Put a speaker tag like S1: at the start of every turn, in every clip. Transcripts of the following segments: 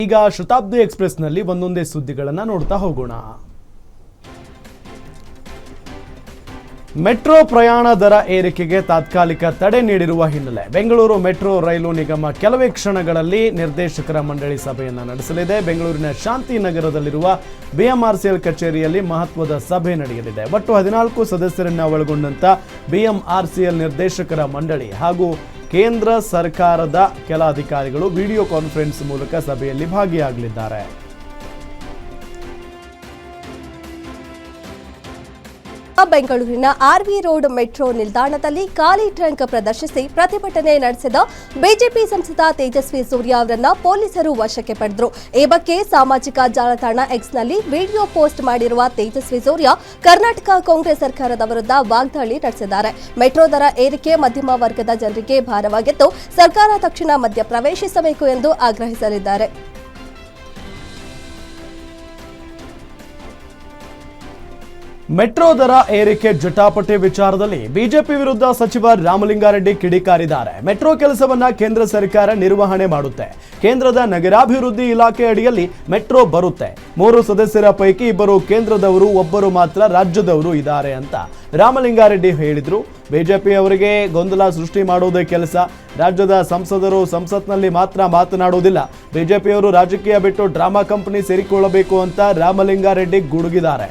S1: ಈಗ ಶತಾಬ್ದಿ ಎಕ್ಸ್‌ಪ್ರೆಸ್ ನಲ್ಲಿ ಒಂದೊಂದೇ ಸುದ್ದಿಗಳನ್ನು ನೋಡ್ತಾ ಹೋಗೋಣ. ಮೆಟ್ರೋ ಪ್ರಯಾಣ ದರ ಏರಿಕೆಗೆ ತಾತ್ಕಾಲಿಕ ತಡೆ ನೀಡಿರುವ ಹಿನ್ನೆಲೆ ಬೆಂಗಳೂರು ಮೆಟ್ರೋ ರೈಲು ನಿಗಮ ಕೆಲವೇ ಕ್ಷಣಗಳಲ್ಲಿ ನಿರ್ದೇಶಕರ ಮಂಡಳಿ ಸಭೆಯನ್ನು ನಡೆಸಲಿದೆ. ಬೆಂಗಳೂರಿನ ಶಾಂತಿನಗರದಲ್ಲಿರುವ ಬಿಎಂಆರ್ಸಿಎಲ್ ಕಚೇರಿಯಲ್ಲಿ ಮಹತ್ವದ ಸಭೆ ನಡೆಯಲಿದೆ. ಒಟ್ಟು 14 ಸದಸ್ಯರನ್ನ ಒಳಗೊಂಡಂತ ಬಿಎಂಆರ್ಸಿಎಲ್ ನಿರ್ದೇಶಕರ ಮಂಡಳಿ ಹಾಗೂ ಕೇಂದ್ರ ಸರ್ಕಾರದ ಕೆಲ ಅಧಿಕಾರಿಗಳು ವಿಡಿಯೋ ಕಾನ್ಫರೆನ್ಸ್ ಮೂಲಕ ಸಭೆಯಲ್ಲಿ ಭಾಗಿಯಾಗಲಿದ್ದಾರೆ.
S2: ಬೆಂಗಳೂರಿನ ಆರ್ವಿ ರೋಡ್ ಮೆಟ್ರೋ ನಿಲ್ದಾಣದಲ್ಲಿ ಖಾಲಿ ಟ್ರಂಕ್ ಪ್ರದರ್ಶಿಸಿ ಪ್ರತಿಭಟನೆ ನಡೆಸಿದ ಬಿಜೆಪಿ ಸಂಸದ ತೇಜಸ್ವಿ ಸೂರ್ಯ ಅವರನ್ನ ಪೊಲೀಸರು ವಶಕ್ಕೆ ಪಡೆದರು. ಈ ಬಗ್ಗೆ ಸಾಮಾಜಿಕ ಜಾಲತಾಣ ಎಕ್ಸ್ನಲ್ಲಿ ವಿಡಿಯೋ ಪೋಸ್ಟ್ ಮಾಡಿರುವ ತೇಜಸ್ವಿ ಸೂರ್ಯ ಕರ್ನಾಟಕ ಕಾಂಗ್ರೆಸ್ ಸರ್ಕಾರದ ವಿರುದ್ಧ ವಾಗ್ದಾಳಿ ನಡೆಸಿದ್ದಾರೆ. ಮೆಟ್ರೋ ದರ ಏರಿಕೆ ಮಧ್ಯಮ ವರ್ಗದ ಜನರಿಗೆ ಭಾರವಾಗಿದ್ದು ಸರ್ಕಾರ ತಕ್ಷಣ ಮಧ್ಯ ಪ್ರವೇಶಿಸಬೇಕು ಎಂದು ಆಗ್ರಹಿಸಲಿದ್ದಾರೆ.
S1: ಮೆಟ್ರೋ ದರ ಏರಿಕೆ ಜಟಾಪಟಿ ವಿಚಾರದಲ್ಲಿ ಬಿಜೆಪಿ ವಿರುದ್ಧ ಸಚಿವ ರಾಮಲಿಂಗಾರೆಡ್ಡಿ ಕಿಡಿಕಾರಿದ್ದಾರೆ. ಮೆಟ್ರೋ ಕೆಲಸವನ್ನ ಕೇಂದ್ರ ಸರ್ಕಾರ ನಿರ್ವಹಣೆ ಮಾಡುತ್ತೆ. ಕೇಂದ್ರದ ನಗರಾಭಿವೃದ್ಧಿ ಇಲಾಖೆ ಅಡಿಯಲ್ಲಿ ಮೆಟ್ರೋ ಬರುತ್ತೆ. 3 ಸದಸ್ಯರ ಪೈಕಿ 2 ಕೇಂದ್ರದವರು, 1 ಮಾತ್ರ ರಾಜ್ಯದವರು ಇದ್ದಾರೆ ಅಂತ ರಾಮಲಿಂಗಾರೆಡ್ಡಿ ಹೇಳಿದ್ರು. ಬಿಜೆಪಿ ಅವರಿಗೆ ಗೊಂದಲ ಸೃಷ್ಟಿ ಮಾಡೋದೇ ಕೆಲಸ. ರಾಜ್ಯದ ಸಂಸದರು ಸಂಸತ್ನಲ್ಲಿ ಮಾತ್ರ ಮಾತನಾಡುವುದಿಲ್ಲ. ಬಿಜೆಪಿಯವರು ರಾಜಕೀಯ ಬಿಟ್ಟು ಡ್ರಾಮಾ ಕಂಪನಿ ಸೇರಿಕೊಳ್ಳಬೇಕು ಅಂತ ರಾಮಲಿಂಗಾರೆಡ್ಡಿ ಗುಡುಗಿದ್ದಾರೆ.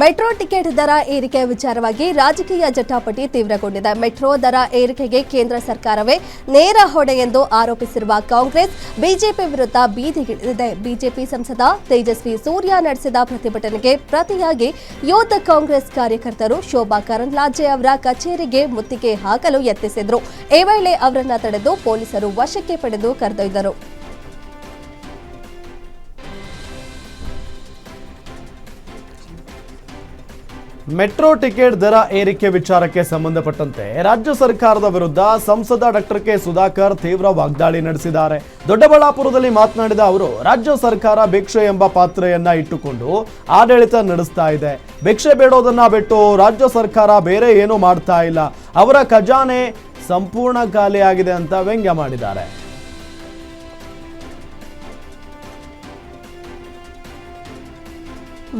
S2: ಮೆಟ್ರೋ ಟಿಕೆಟ್ ದರ ಏರಿಕೆ ವಿಚಾರವಾಗಿ ರಾಜಕೀಯ ಜಟಾಪಟಿ ತೀವ್ರಗೊಂಡಿದೆ. ಮೆಟ್ರೋ ದರ ಏರಿಕೆಗೆ ಕೇಂದ್ರ ಸರ್ಕಾರವೇ ನೇರ ಹೊಣೆ ಎಂದು ಆರೋಪಿಸಿರುವ ಕಾಂಗ್ರೆಸ್ ಬಿಜೆಪಿ ವಿರುದ್ಧ ಬೀದಿಗಿಳಿದಿದೆ. ಬಿಜೆಪಿ ಸಂಸದ ತೇಜಸ್ವಿ ಸೂರ್ಯ ನಡೆಸಿದ ಪ್ರತಿಭಟನೆಗೆ ಪ್ರತಿಯಾಗಿ ಯೂತ್ ಕಾಂಗ್ರೆಸ್ ಕಾರ್ಯಕರ್ತರು ಶೋಭಾ ಕರಂದ್ಲಾಜೆ ಅವರ ಕಚೇರಿಗೆ ಮುತ್ತಿಗೆ ಹಾಕಲು ಯತ್ನಿಸಿದ್ರು. ಈ ವೇಳೆ ಅವರನ್ನು ತಡೆದು ಪೊಲೀಸರು ವಶಕ್ಕೆ ಪಡೆದು ಕರೆದೊಯ್ದರು.
S1: ಮೆಟ್ರೋ ಟಿಕೆಟ್ ದರ ಏರಿಕೆ ವಿಚಾರಕ್ಕೆ ಸಂಬಂಧಪಟ್ಟಂತೆ ರಾಜ್ಯ ಸರ್ಕಾರದ ವಿರುದ್ಧ ಸಂಸದ ಡಾಕ್ಟರ್ ಕೆ ಸುಧಾಕರ್ ತೀವ್ರ ವಾಗ್ದಾಳಿ ನಡೆಸಿದ್ದಾರೆ. ದೊಡ್ಡಬಳ್ಳಾಪುರದಲ್ಲಿ ಮಾತನಾಡಿದ ಅವರು, ರಾಜ್ಯ ಸರ್ಕಾರ ಭಿಕ್ಷೆ ಎಂಬ ಪಾತ್ರೆಯನ್ನ ಇಟ್ಟುಕೊಂಡು ಆಡಳಿತ ನಡೆಸ್ತಾ ಇದೆ. ಭಿಕ್ಷೆ ಬೇಡೋದನ್ನ ಬಿಟ್ಟು ರಾಜ್ಯ ಸರ್ಕಾರ ಬೇರೆ ಏನೂ ಮಾಡ್ತಾ ಇಲ್ಲ. ಅವರ ಖಜಾನೆ ಸಂಪೂರ್ಣ ಖಾಲಿಯಾಗಿದೆ ಅಂತ ವ್ಯಂಗ್ಯ ಮಾಡಿದ್ದಾರೆ.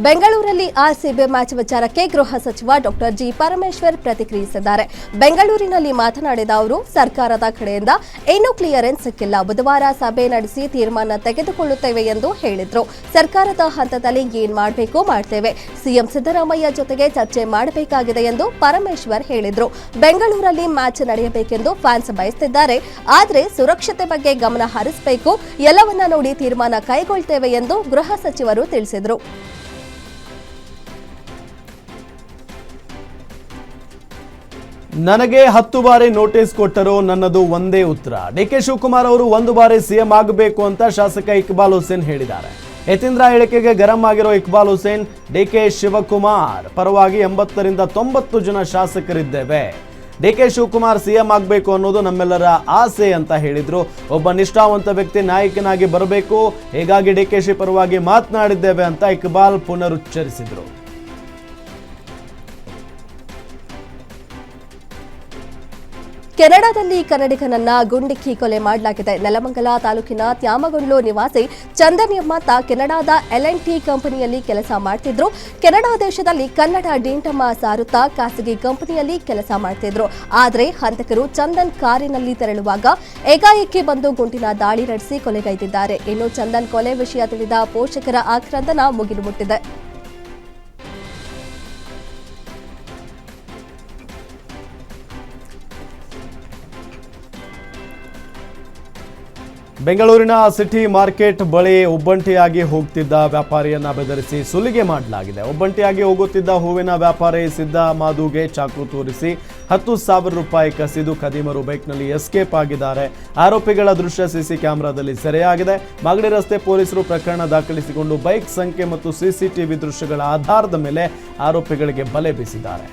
S2: ಬೆಂಗಳೂರಲ್ಲಿ ಆರ್ಸಿಬಿ ಮ್ಯಾಚ್ ವಿಚಾರಕ್ಕೆ ಗೃಹ ಸಚಿವ ಡಾಕ್ಟರ್ ಜಿ ಪರಮೇಶ್ವರ್ ಪ್ರತಿಕ್ರಿಯಿಸಿದ್ದಾರೆ. ಬೆಂಗಳೂರಿನಲ್ಲಿ ಮಾತನಾಡಿದ ಅವರು, ಸರ್ಕಾರದ ಕಡೆಯಿಂದ ಏನೂ ಕ್ಲಿಯರೆನ್ಸ್ ಸಿಕ್ಕಿಲ್ಲ. ಬುಧವಾರ ಸಭೆ ನಡೆಸಿ ತೀರ್ಮಾನ ತೆಗೆದುಕೊಳ್ಳುತ್ತೇವೆ ಎಂದು ಹೇಳಿದ್ರು. ಸರ್ಕಾರದ ಹಂತದಲ್ಲಿ ಏನ್ ಮಾಡಬೇಕು ಮಾಡ್ತೇವೆ. ಸಿಎಂ ಸಿದ್ದರಾಮಯ್ಯ ಜೊತೆಗೆ ಚರ್ಚೆ ಮಾಡಬೇಕಾಗಿದೆ ಎಂದು ಪರಮೇಶ್ವರ್ ಹೇಳಿದ್ರು. ಬೆಂಗಳೂರಲ್ಲಿ ಮ್ಯಾಚ್ ನಡೆಯಬೇಕೆಂದು ಫ್ಯಾನ್ಸ್ ಬಯಸುತ್ತಿದ್ದಾರೆ. ಆದರೆ ಸುರಕ್ಷತೆ ಬಗ್ಗೆ ಗಮನ ಹರಿಸಬೇಕು. ಎಲ್ಲವನ್ನ ನೋಡಿ ತೀರ್ಮಾನ ಕೈಗೊಳ್ತೇವೆ ಎಂದು ಗೃಹ ಸಚಿವರು ತಿಳಿಸಿದರು.
S1: ನನಗೆ 10 ಬಾರಿ ನೋಟಿಸ್ ಕೊಟ್ಟರು, ನನ್ನದು ಒಂದೇ ಉತ್ತರ. ಡಿಕೆ ಶಿವಕುಮಾರ್ ಅವರು 1 ಬಾರಿ ಸಿಎಂ ಆಗಬೇಕು ಅಂತ ಶಾಸಕ ಇಕ್ಬಾಲ್ ಹುಸೇನ್ ಹೇಳಿದ್ದಾರೆ. ಯತೀಂದ್ರ ಹೇಳಿಕೆಗೆ ಗರಂ ಆಗಿರೋ ಇಕ್ಬಾಲ್ ಹುಸೇನ್, ಡಿಕೆ ಶಿವಕುಮಾರ್ ಪರವಾಗಿ 80 ರಿಂದ 90 ಜನ ಶಾಸಕರಿದ್ದೇವೆ. ಡಿಕೆ ಶಿವಕುಮಾರ್ ಸಿಎಂ ಆಗಬೇಕು ಅನ್ನೋದು ನಮ್ಮೆಲ್ಲರ ಆಸೆ ಅಂತ ಹೇಳಿದ್ರು. ಒಬ್ಬ ನಿಷ್ಠಾವಂತ ವ್ಯಕ್ತಿ ನಾಯಕನಾಗಿ ಬರಬೇಕು, ಹೀಗಾಗಿ ಡಿಕೆಶಿ ಪರವಾಗಿ ಮಾತನಾಡಿದ್ದೇವೆ ಅಂತ ಇಕ್ಬಾಲ್ ಪುನರುಚ್ಚರಿಸಿದ್ರು.
S2: ಕೆನಡಾದಲ್ಲಿ ಕನ್ನಡಿಗನನ್ನ ಗುಂಡಿಕ್ಕಿ ಕೊಲೆ ಮಾಡಲಾಗಿದೆ. ನೆಲಮಂಗಲ ತಾಲೂಕಿನ ತ್ಯಾಮಗೊಂಡ್ಲು ನಿವಾಸಿ ಚಂದನ್ ಎಂಬಾತ ಕೆನಡಾದ L&T ಕಂಪನಿಯಲ್ಲಿ ಕೆಲಸ ಮಾಡ್ತಿದ್ರು. ಕೆನಡಾ ದೇಶದಲ್ಲಿ ಕನ್ನಡ ಡಿಂಟಮ್ಮ ಸಾರುತ್ತಾ ಖಾಸಗಿ ಕಂಪನಿಯಲ್ಲಿ ಕೆಲಸ ಮಾಡ್ತಿದ್ರು. ಆದರೆ ಹಂತಕರು ಚಂದನ್ ಕಾರಿನಲ್ಲಿ ತೆರಳುವಾಗ ಏಕಾಏಕಿ ಬಂದು ಗುಂಡಿನ ದಾಳಿ ನಡೆಸಿ ಕೊಲೆಗೈದಿದ್ದಾರೆ. ಇನ್ನು ಚಂದನ್ ಕೊಲೆ ವಿಷಯ ತಿಳಿದ ಪೋಷಕರ ಆಕ್ರಂದನ ಮುಗಿಲು ಮುಟ್ಟಿದೆ.
S1: ಬೆಂಗಳೂರಿನ ಸಿಟಿ ಮಾರ್ಕೆಟ್ ಬಳಿ ಒಬ್ಬಂಟಿಯಾಗಿ ಹೋಗ್ತಿದ್ದ ವ್ಯಾಪಾರಿಯನ್ನ ಬೆದರಿಸಿ ಸುಲಿಗೆ ಮಾಡಲಾಗಿದೆ. ಒಬ್ಬಂಟಿಯಾಗಿ ಹೋಗುತ್ತಿದ್ದ ಹೂವಿನ ವ್ಯಾಪಾರಿ ಸಿದ್ದ ಮಾಧುಗೆ ಚಾಕು ತೋರಿಸಿ 10,000 ರೂಪಾಯಿ ಕಸಿದು ಖದೀಮರು ಬೈಕ್ನಲ್ಲಿ ಎಸ್ಕೇಪ್ ಆಗಿದ್ದಾರೆ. ಆರೋಪಿಗಳ ದೃಶ್ಯ ಸಿಸಿ ಕ್ಯಾಮೆರಾದಲ್ಲಿ ಸೆರೆಯಾಗಿದೆ. ಮಾಗಡಿ ರಸ್ತೆ ಪೊಲೀಸರು ಪ್ರಕರಣ ದಾಖಲಿಸಿಕೊಂಡು ಬೈಕ್ ಸಂಖ್ಯೆ ಮತ್ತು ಸಿಸಿಟಿವಿ ದೃಶ್ಯಗಳ ಆಧಾರದ ಮೇಲೆ ಆರೋಪಿಗಳಿಗೆ ಬಲೆ ಬೀಸಿದ್ದಾರೆ.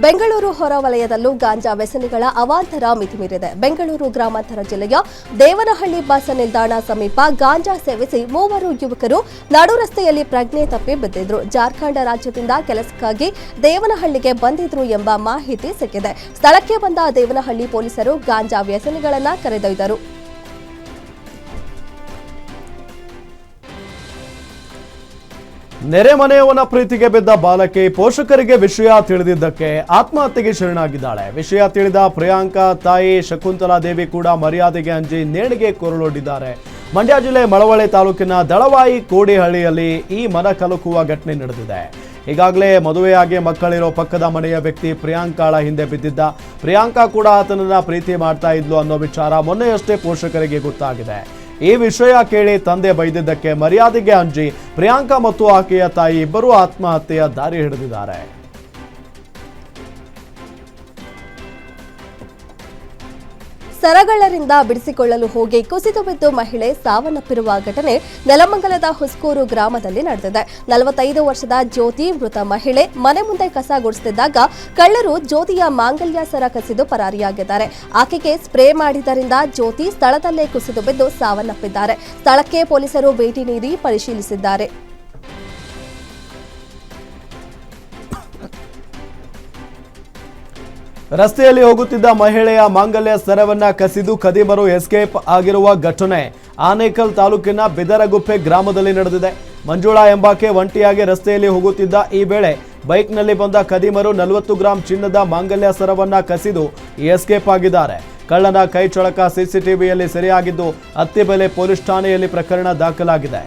S2: ಬೆಂಗಳೂರು ಹೊರವಲಯದಲ್ಲೂ ಗಾಂಜಾ ವ್ಯಸನಿಗಳ ಅವಾಂತರ ಮಿತಿಮೀರಿದೆ. ಬೆಂಗಳೂರು ಗ್ರಾಮಾಂತರ ಜಿಲ್ಲೆಯ ದೇವನಹಳ್ಳಿ ಬಸ್ ನಿಲ್ದಾಣ ಸಮೀಪ ಗಾಂಜಾ ಸೇವಿಸಿ 3 ಯುವಕರು ನಡು ರಸ್ತೆಯಲ್ಲಿ ಪ್ರಜ್ಞೆ ತಪ್ಪಿ ಬಿದ್ದಿದ್ರು. ಜಾರ್ಖಂಡ್ ರಾಜ್ಯದಿಂದ ಕೆಲಸಕ್ಕಾಗಿ ದೇವನಹಳ್ಳಿಗೆ ಬಂದಿದ್ರು ಎಂಬ ಮಾಹಿತಿ ಸಿಕ್ಕಿದೆ. ಸ್ಥಳಕ್ಕೆ ಬಂದ ದೇವನಹಳ್ಳಿ ಪೊಲೀಸರು ಗಾಂಜಾ ವ್ಯಸನಿಗಳನ್ನ ಕರೆದೊಯ್ದರು.
S1: ನೆರೆ ಮನೆಯವನ ಪ್ರೀತಿಗೆ ಬಿದ್ದ ಬಾಲಕಿ ಪೋಷಕರಿಗೆ ವಿಷಯ ತಿಳಿದಿದ್ದಕ್ಕೆ ಆತ್ಮಹತ್ಯೆಗೆ ಶರಣಾಗಿದ್ದಾಳೆ. ವಿಷಯ ತಿಳಿದ ಪ್ರಿಯಾಂಕಾ ತಾಯಿ ಶಕುಂತಲಾ ದೇವಿ ಕೂಡ ಮರ್ಯಾದೆಗೆ ಅಂಜಿ ನೇಣಿಗೆ ಕೊರಳೊಡ್ಡಿದ್ದಾರೆ. ಮಂಡ್ಯ ಜಿಲ್ಲೆ ಮಳವಳ್ಳಿ ತಾಲೂಕಿನ ದಳವಾಯಿ ಕೋಡಿಹಳ್ಳಿಯಲ್ಲಿ ಈ ಮನ ಕಲಕುವ ಘಟನೆ ನಡೆದಿದೆ. ಈಗಾಗಲೇ ಮದುವೆಯಾಗಿ ಮಕ್ಕಳಿರೋ ಪಕ್ಕದ ಮನೆಯ ವ್ಯಕ್ತಿ ಪ್ರಿಯಾಂಕಾಳ ಹಿಂದೆ ಬಿದ್ದಿದ್ದ. ಪ್ರಿಯಾಂಕಾ ಕೂಡ ಆತನನ್ನ ಪ್ರೀತಿ ಮಾಡ್ತಾ ಇದ್ಲು ಅನ್ನೋ ವಿಚಾರ ಮೊನ್ನೆಯಷ್ಟೇ ಪೋಷಕರಿಗೆ ಗೊತ್ತಾಗಿದೆ. ಈ ವಿಷಯ ಕೇಳಿ ತಂದೆ ಬೈದಿದ್ದಕ್ಕೆ ಮರ್ಯಾದೆಗೆ ಅಂಜಿ ಪ್ರಿಯಾಂಕಾ ಮತ್ತು ಆಕೆಯ ತಾಯಿ ಇಬ್ಬರೂ ಆತ್ಮಹತ್ಯೆಯ ದಾರಿ ಹಿಡಿದಿದ್ದಾರೆ.
S2: ಸರಗಳರಿಂದ ಬಿಡಿಸಿಕೊಳ್ಳಲು ಹೋಗಿ ಕುಸಿದು ಬಿದ್ದು ಮಹಿಳೆ ಸಾವನ್ನಪ್ಪಿರುವ ಘಟನೆ ನೆಲಮಂಗಲದ ಹುಸ್ಕೂರು ಗ್ರಾಮದಲ್ಲಿ ನಡೆದಿದೆ. 45 ವರ್ಷದ ಜ್ಯೋತಿ ಮೃತ ಮಹಿಳೆ ಮನೆ ಮುಂದೆ ಕಸ ಗುಡಿಸುತ್ತಿದ್ದಾಗ ಕಳ್ಳರು ಜ್ಯೋತಿಯ ಮಾಂಗಲ್ಯ ಸರ ಕಸಿದು ಪರಾರಿಯಾಗಿದ್ದಾರೆ. ಆಕೆಗೆ ಸ್ಪ್ರೇ ಮಾಡಿದ್ದರಿಂದ ಜ್ಯೋತಿ ಸ್ಥಳದಲ್ಲೇ ಕುಸಿದು ಬಿದ್ದು ಸಾವನ್ನಪ್ಪಿದ್ದಾರೆ. ಸ್ಥಳಕ್ಕೆ ಪೊಲೀಸರು ಭೇಟಿ ನೀಡಿ ಪರಿಶೀಲಿಸಿದ್ದಾರೆ.
S1: ರಸ್ತೆಯಲ್ಲಿ ಹೋಗುತ್ತಿದ್ದ ಮಹಿಳೆಯ ಮಾಂಗಲ್ಯ ಸರವನ್ನ ಕಸಿದು ಖದೀಮರು ಎಸ್ಕೇಪ್ ಆಗಿರುವ ಘಟನೆ ಆನೇಕಲ್ ತಾಲೂಕಿನ ಬಿದರಗುಪ್ಪೆ ಗ್ರಾಮದಲ್ಲಿ ನಡೆದಿದೆ. ಮಂಜುಳಾ ಎಂಬಾಕೆ ಒಂಟಿಯಾಗಿ ರಸ್ತೆಯಲ್ಲಿ ಹೋಗುತ್ತಿದ್ದ ಈ ವೇಳೆ ಬೈಕ್ನಲ್ಲಿ ಬಂದ ಖದೀಮರು 40 ಗ್ರಾಂ ಚಿನ್ನದ ಮಾಂಗಲ್ಯ ಸರವನ್ನ ಕಸಿದು ಎಸ್ಕೇಪ್ ಆಗಿದ್ದಾರೆ. ಕಳ್ಳನ ಕೈ ಚಳಕ ಸಿಸಿಟಿವಿಯಲ್ಲಿ ಸೆರೆಯಾಗಿದ್ದು ಅತ್ತಿಬೆಲೆ ಪೊಲೀಸ್ ಠಾಣೆಯಲ್ಲಿ ಪ್ರಕರಣ ದಾಖಲಾಗಿದೆ.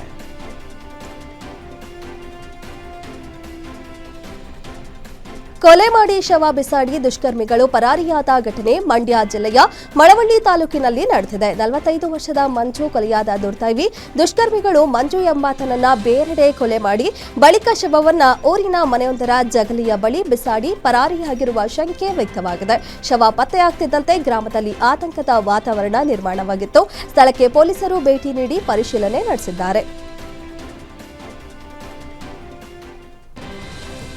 S2: ಕೊಲೆ ಮಾಡಿ ಶವ ಬಿಸಾಡಿ ದುಷ್ಕರ್ಮಿಗಳು ಪರಾರಿಯಾದ ಘಟನೆ ಮಂಡ್ಯ ಜಿಲ್ಲೆಯ ಮಳವಳ್ಳಿ ತಾಲೂಕಿನಲ್ಲಿ ನಡೆದಿದೆ. 45 ವರ್ಷದ ಮಂಜು ಕೊಲೆಯಾದ ದುರ್ದೈವಿ. ದುಷ್ಕರ್ಮಿಗಳು ಮಂಜು ಎಂಬಾತನನ್ನ ಬೇರೆಡೆ ಕೊಲೆ ಮಾಡಿ ಬಳಿಕ ಶವವನ್ನ ಊರಿನ ಮನೆಯೊಂದರ ಜಗಲಿಯ ಬಳಿ ಬಿಸಾಡಿ ಪರಾರಿಯಾಗಿರುವ ಶಂಕೆ ವ್ಯಕ್ತವಾಗಿದೆ. ಶವ ಪತ್ತೆಯಾಗ್ತಿದ್ದಂತೆ ಗ್ರಾಮದಲ್ಲಿ ಆತಂಕದ ವಾತಾವರಣ ನಿರ್ಮಾಣವಾಗಿತ್ತು. ಸ್ಥಳಕ್ಕೆ ಪೊಲೀಸರು ಭೇಟಿ ನೀಡಿ ಪರಿಶೀಲನೆ ನಡೆಸಿದ್ದಾರೆ.